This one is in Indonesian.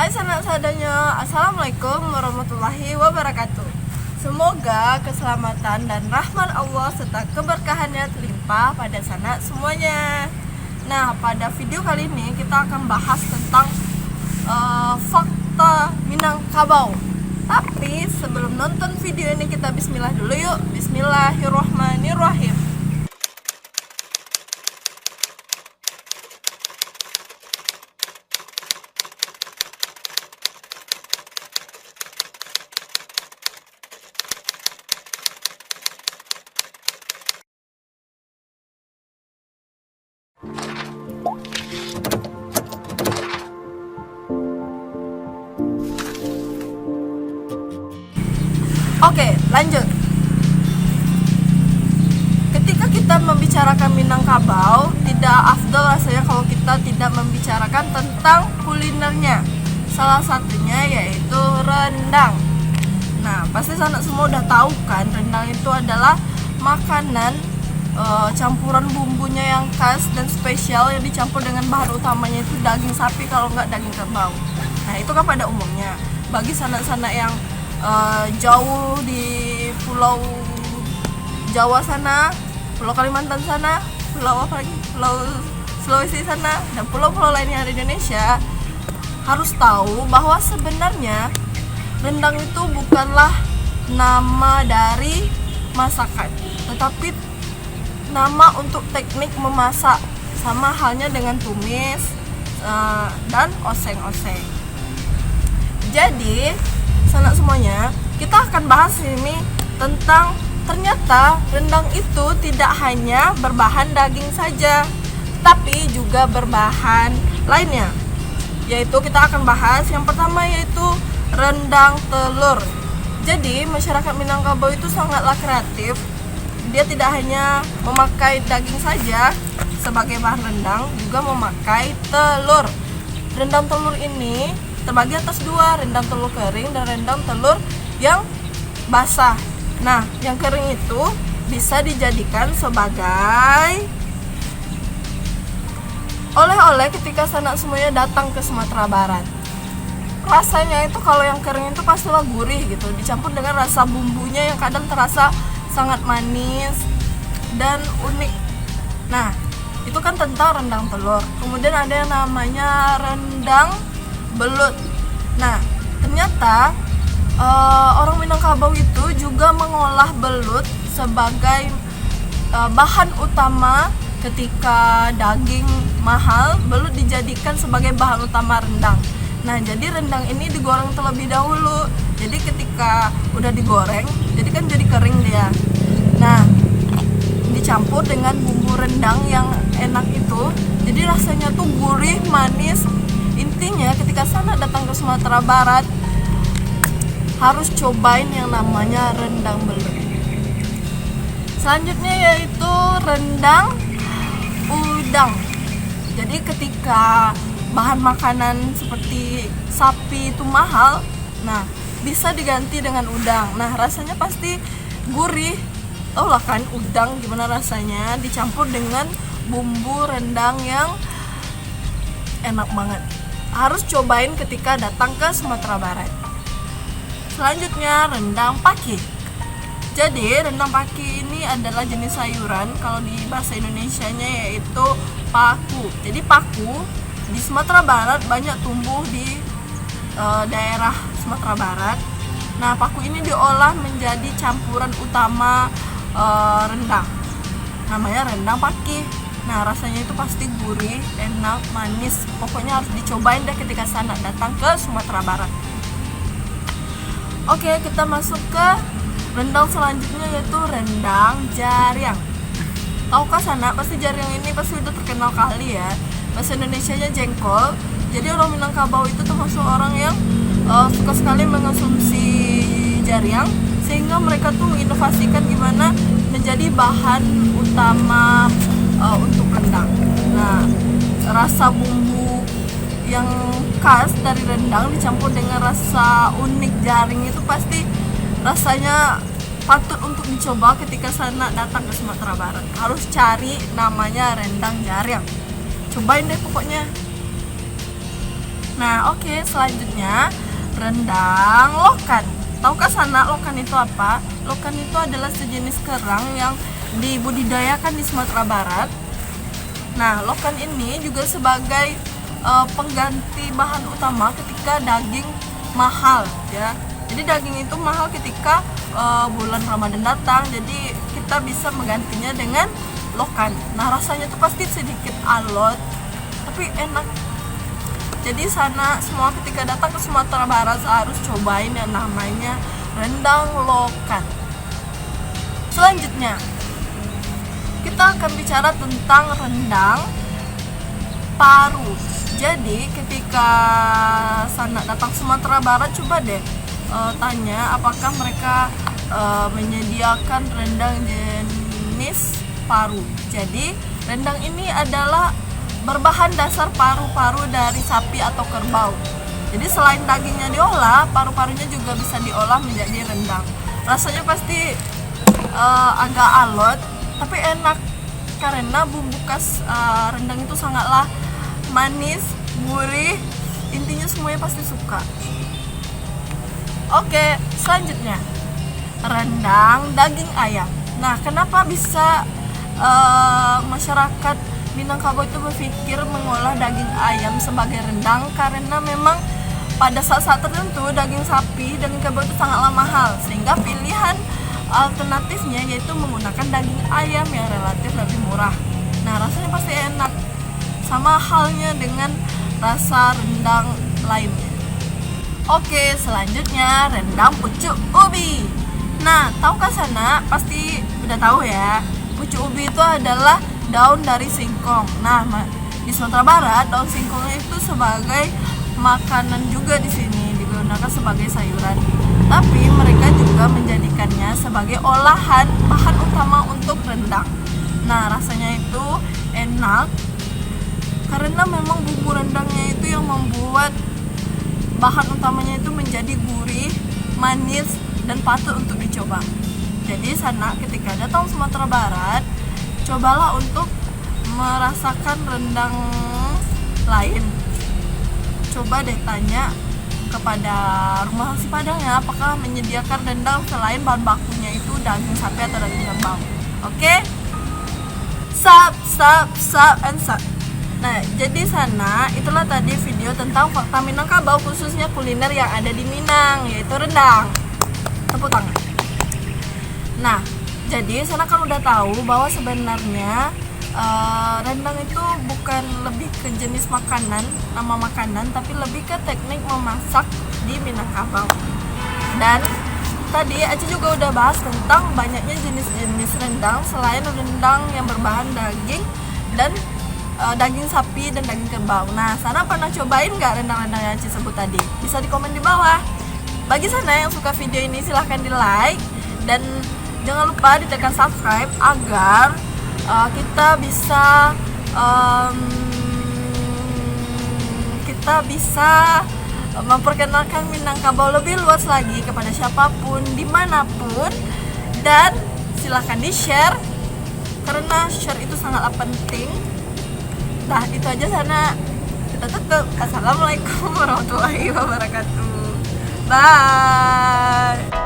Hai sanak saudaranya, Assalamualaikum warahmatullahi wabarakatuh. Semoga keselamatan dan rahmat Allah serta keberkahannya terlimpah pada sanak semuanya. Nah, pada video kali ini kita akan bahas tentang fakta Minangkabau. Tapi sebelum nonton video ini kita bismillah dulu yuk. Bismillahirrahmanirrahim. Oke, lanjut. Ketika kita membicarakan Minangkabau, tidak afdol rasanya kalau kita tidak membicarakan tentang kulinernya. Salah satunya yaitu rendang. Nah, pasti sanak semua udah tahu kan, rendang itu adalah makanan campuran bumbunya yang khas dan spesial yang dicampur dengan bahan utamanya itu daging sapi kalau nggak daging kerbau. Nah, itu kan pada umumnya. Bagi sanak-sanak yang jauh di pulau Jawa sana, pulau Kalimantan sana, pulau apa lagi? Pulau Sulawesi sana dan pulau-pulau lain yang ada di Indonesia harus tahu bahwa sebenarnya rendang itu bukanlah nama dari masakan, tetapi nama untuk teknik memasak, sama halnya dengan tumis dan oseng-oseng. Jadi sanak semuanya, kita akan bahas ini tentang ternyata rendang itu tidak hanya berbahan daging saja, tapi juga berbahan lainnya. Yaitu kita akan bahas yang pertama yaitu rendang telur. Jadi masyarakat Minangkabau itu sangatlah kreatif. Dia tidak hanya memakai daging saja sebagai bahan rendang, juga memakai telur. Rendang telur ini terbagi atas dua, rendang telur kering dan rendang telur yang basah. Nah, yang kering itu bisa dijadikan sebagai oleh-oleh ketika sanak semuanya datang ke Sumatera Barat. Rasanya itu kalau yang kering itu pastilah gurih gitu, dicampur dengan rasa bumbunya yang kadang terasa sangat manis dan unik. Nah, itu kan tentang rendang telur. Kemudian ada yang namanya rendang belut. Nah, ternyata orang Minangkabau itu juga mengolah belut sebagai bahan utama ketika daging mahal, belut dijadikan sebagai bahan utama rendang. Nah, jadi rendang ini digoreng terlebih dahulu. Jadi ketika udah digoreng, jadi kan jadi kering dia. Nah, dicampur dengan bumbu rendang yang enak itu, jadi rasanya tuh gurih, manis. Intinya ketika sanak datang ke Sumatera Barat harus cobain yang namanya rendang belut. Selanjutnya yaitu rendang udang. Jadi ketika bahan makanan seperti sapi itu mahal, nah bisa diganti dengan udang. Nah, rasanya pasti gurih. Tau lah kan udang gimana rasanya dicampur dengan bumbu rendang yang enak banget. Harus cobain ketika datang ke Sumatera Barat. Selanjutnya rendang paki. Jadi rendang paki ini adalah jenis sayuran, kalau di bahasa Indonesianya yaitu paku. Jadi paku di Sumatera Barat banyak tumbuh di daerah Sumatera Barat. Nah, paku ini diolah menjadi campuran utama rendang. Namanya rendang paki. Nah, rasanya itu pasti gurih, enak, manis. Pokoknya harus dicobain deh ketika sanak datang ke Sumatera Barat. Oke, kita masuk ke rendang selanjutnya yaitu rendang jariang. Tahukah sanak, pasti jariang ini pasti udah terkenal kali ya. Bahasa Indonesianya jengkol. Jadi orang Minangkabau itu termasuk orang yang suka sekali mengonsumsi jariang, sehingga mereka tuh menginovasikan gimana menjadi bahan utama untuk rendang. Nah, rasa bumbu yang khas dari rendang dicampur dengan rasa unik jaring itu pasti rasanya patut untuk dicoba ketika sanak datang ke Sumatera Barat. Harus cari namanya rendang jaring. Cobain deh pokoknya. Nah, oke, selanjutnya rendang lokan. Tahukah Sana lokan itu apa? Lokan itu adalah sejenis kerang yang dibudidayakan di Sumatera Barat. Nah, lokan ini juga sebagai pengganti bahan utama ketika daging mahal ya. Jadi daging itu mahal ketika bulan Ramadan datang. Jadi kita bisa menggantinya dengan lokan. Nah, rasanya tuh pasti sedikit alot tapi enak. Jadi Sana semua ketika datang ke Sumatera Barat harus cobain yang namanya rendang lokan. Selanjutnya kita akan bicara tentang rendang paru. Jadi ketika Sana datang Sumatera Barat, coba deh tanya apakah mereka menyediakan rendang jenis paru. Jadi rendang ini adalah berbahan dasar paru-paru dari sapi atau kerbau. Jadi selain dagingnya diolah, paru-parunya juga bisa diolah menjadi rendang. Rasanya pasti agak alot, tapi enak karena bumbu khas rendang itu sangatlah manis, gurih, intinya semuanya pasti suka. Oke, selanjutnya rendang daging ayam. Nah, kenapa bisa masyarakat Minangkabau itu berpikir mengolah daging ayam sebagai rendang? Karena memang pada saat-saat tertentu daging sapi, daging kerbau itu sangatlah mahal, sehingga pilihan alternatifnya yaitu menggunakan daging ayam yang relatif lebih murah. Nah, rasanya pasti enak, sama halnya dengan rasa rendang lainnya. Oke, selanjutnya rendang pucuk ubi. Nah, tahukah Sana? Pasti udah tahu ya, pucuk ubi itu adalah daun dari singkong. Nah, di Sumatera Barat daun singkongnya itu sebagai makanan juga di sini, digunakan sebagai sayuran. Tapi mereka juga menjadikannya sebagai olahan bahan utama untuk rendang. Nah, rasanya itu enak karena memang bumbu rendangnya itu yang membuat bahan utamanya itu menjadi gurih, manis, dan patut untuk dicoba. Jadi Sana ketika datang Sumatera Barat, cobalah untuk merasakan rendang lain. Coba deh tanya kepada rumah nasi Padang ya, apakah menyediakan rendang selain bahan bakunya itu daging sapi atau daging kerbau. Oke? Sap, and sap. Nah, jadi Sana, itulah tadi video tentang fakta Minangkabau, khususnya kuliner yang ada di Minang, yaitu rendang. Tepuk tangan. Nah, jadi Sana kan udah tahu bahwa sebenarnya rendang itu bukan lebih ke jenis makanan, nama makanan, tapi lebih ke teknik memasak di Minangkabau. Dan tadi Aci juga udah bahas tentang banyaknya jenis-jenis rendang selain rendang yang berbahan daging dan daging sapi dan daging kerbau. Nah, Sana pernah cobain nggak rendang-rendang yang Aci sebut tadi? Bisa di komen di bawah. Bagi Sana yang suka video ini silahkan di like dan jangan lupa ditekan subscribe agar kita bisa memperkenalkan Minangkabau lebih luas lagi kepada siapapun, dimanapun, dan silahkan di share karena share itu sangatlah penting. Nah, itu aja Sana. Kita tutup. Assalamualaikum warahmatullahi wabarakatuh. Bye.